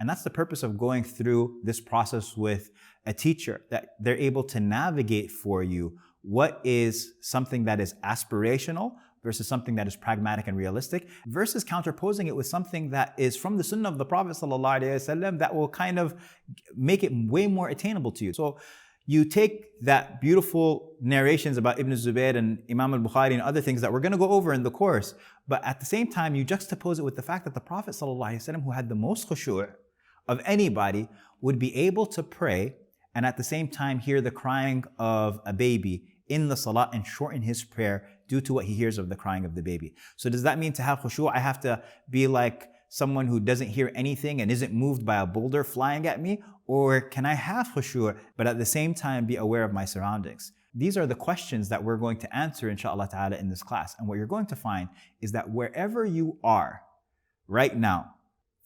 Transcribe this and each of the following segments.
And that's the purpose of going through this process with a teacher, that they're able to navigate for you what is something that is aspirational versus something that is pragmatic and realistic, versus counterposing it with something that is from the sunnah of the Prophet ﷺ that will kind of make it way more attainable to you. So you take that beautiful narrations about Ibn Zubayr and Imam al-Bukhari and other things that we're going to go over in the course, but at the same time you juxtapose it with the fact that the Prophet ﷺ, who had the most khushu' of anybody, would be able to pray and at the same time hear the crying of a baby in the salah and shorten his prayer due to what he hears of the crying of the baby. So does that mean to have khushu' I have to be like someone who doesn't hear anything and isn't moved by a boulder flying at me? Or can I have khushu' but at the same time be aware of my surroundings? These are the questions that we're going to answer inshaAllah ta'ala in this class. And what you're going to find is that wherever you are right now,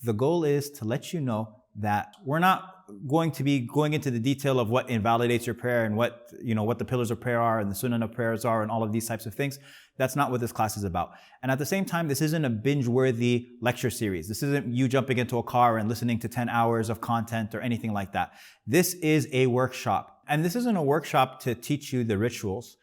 the goal is to let you know that we're not going to be going into the detail of what invalidates your prayer and what the pillars of prayer are and the sunnah of prayers are and all of these types of things. That's not what this class is about. And at the same time, this isn't a binge-worthy lecture series. This isn't you jumping into a car and listening to 10 hours of content or anything like that. This is a workshop. And this isn't a workshop to teach you the rituals,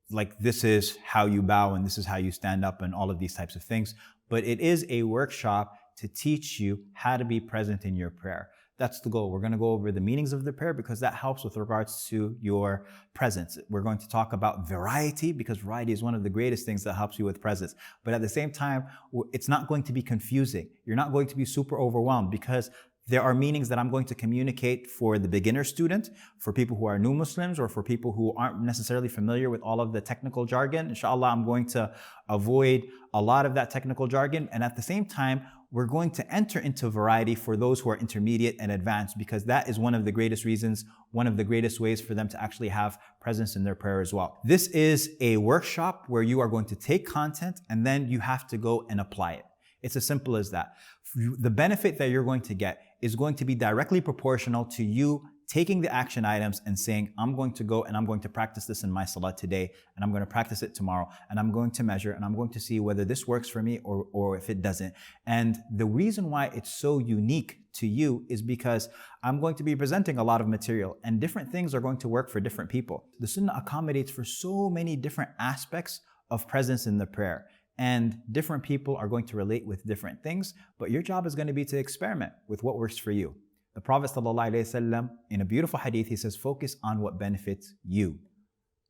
like this is how you bow and this is how you stand up and all of these types of things. But it is a workshop to teach you how to be present in your prayer. That's the goal. We're going to go over the meanings of the prayer because that helps with regards to your presence. We're going to talk about variety because variety is one of the greatest things that helps you with presence. But at the same time, it's not going to be confusing. You're not going to be super overwhelmed because there are meanings that I'm going to communicate for the beginner student, for people who are new Muslims, or for people who aren't necessarily familiar with all of the technical jargon. Inshallah, I'm going to avoid a lot of that technical jargon. And at the same time, we're going to enter into variety for those who are intermediate and advanced, because that is one of the greatest reasons, one of the greatest ways for them to actually have presence in their prayer as well. This is a workshop where you are going to take content and then you have to go and apply it. It's as simple as that. The benefit that you're going to get is going to be directly proportional to you taking the action items and saying, I'm going to go and I'm going to practice this in my salah today, and I'm going to practice it tomorrow, and I'm going to measure, and I'm going to see whether this works for me or if it doesn't. And the reason why it's so unique to you is because I'm going to be presenting a lot of material, and different things are going to work for different people. The sunnah accommodates for so many different aspects of presence in the prayer. And different people are going to relate with different things, but your job is going to be to experiment with what works for you. The Prophet ﷺ, in a beautiful hadith, he says, focus on what benefits you.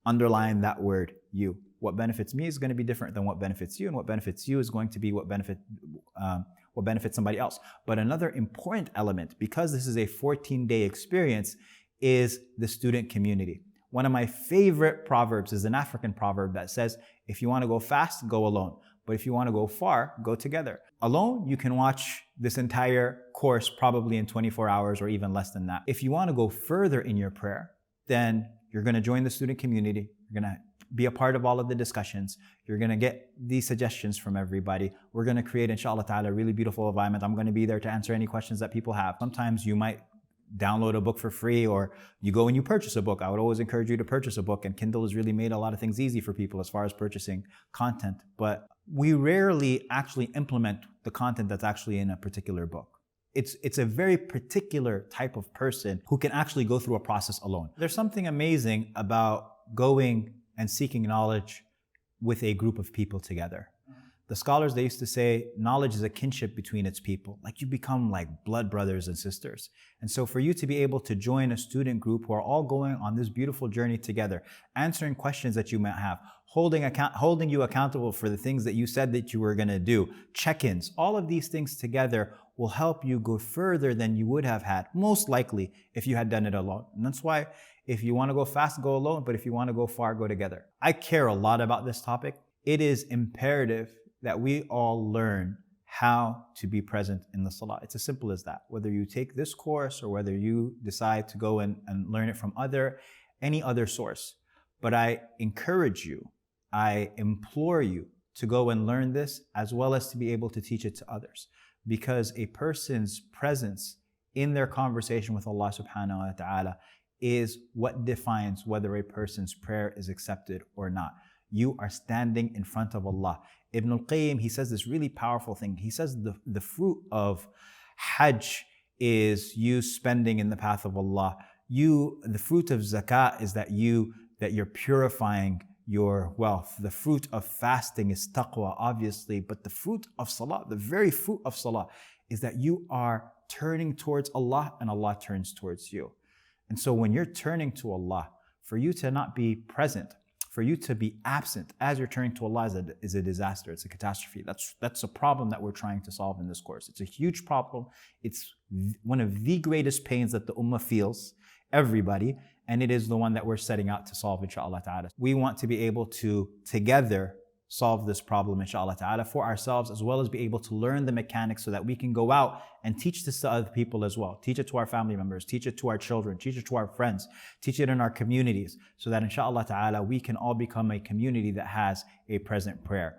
Underline that word, you. What benefits me is going to be different than what benefits you, and what benefits you is going to be what benefits somebody else. But another important element, because this is a 14-day experience, is the student community. One of my favorite proverbs is an African proverb that says, if you want to go fast, go alone. But if you want to go far, go together. Alone, you can watch this entire course probably in 24 hours or even less than that. If you want to go further in your prayer, then you're going to join the student community. You're going to be a part of all of the discussions. You're going to get these suggestions from everybody. We're going to create, inshallah ta'ala, a really beautiful environment. I'm going to be there to answer any questions that people have. Sometimes you might download a book for free, or you go and you purchase a book. I would always encourage you to purchase a book, and Kindle has really made a lot of things easy for people as far as purchasing content. But we rarely actually implement the content that's actually in a particular book. It's a very particular type of person who can actually go through a process alone. There's something amazing about going and seeking knowledge with a group of people together. The scholars, they used to say, knowledge is a kinship between its people. Like, you become like blood brothers and sisters. And so for you to be able to join a student group who are all going on this beautiful journey together, answering questions that you might have, holding you accountable for the things that you said that you were going to do, check-ins, all of these things together will help you go further than you would have had, most likely, if you had done it alone. And that's why if you want to go fast, go alone. But if you want to go far, go together. I care a lot about this topic. It is imperative that we all learn how to be present in the salah. It's as simple as that. Whether you take this course or whether you decide to go and learn it from any other source. But I encourage you, I implore you to go and learn this, as well as to be able to teach it to others. Because a person's presence in their conversation with Allah subhanahu wa ta'ala is what defines whether a person's prayer is accepted or not. You are standing in front of Allah. Ibn al-Qayyim, he says this really powerful thing. He says the fruit of Hajj is you spending in the path of Allah. The fruit of zakah is that you're purifying your wealth. The fruit of fasting is taqwa, obviously, but the fruit of salah, the very fruit of salah, is that you are turning towards Allah and Allah turns towards you. And so when you're turning to Allah, for you to not be present, for you to be absent as you're turning to Allah is a disaster, it's a catastrophe. That's a problem that we're trying to solve in this course. It's a huge problem. It's one of the greatest pains that the ummah feels, everybody, and it is the one that we're setting out to solve, inshallah ta'ala. We want to be able to together solve this problem, inshallah ta'ala, for ourselves, as well as be able to learn the mechanics so that we can go out and teach this to other people as well. Teach it to our family members, teach it to our children, teach it to our friends, teach it in our communities, so that inshallah ta'ala we can all become a community that has a present prayer.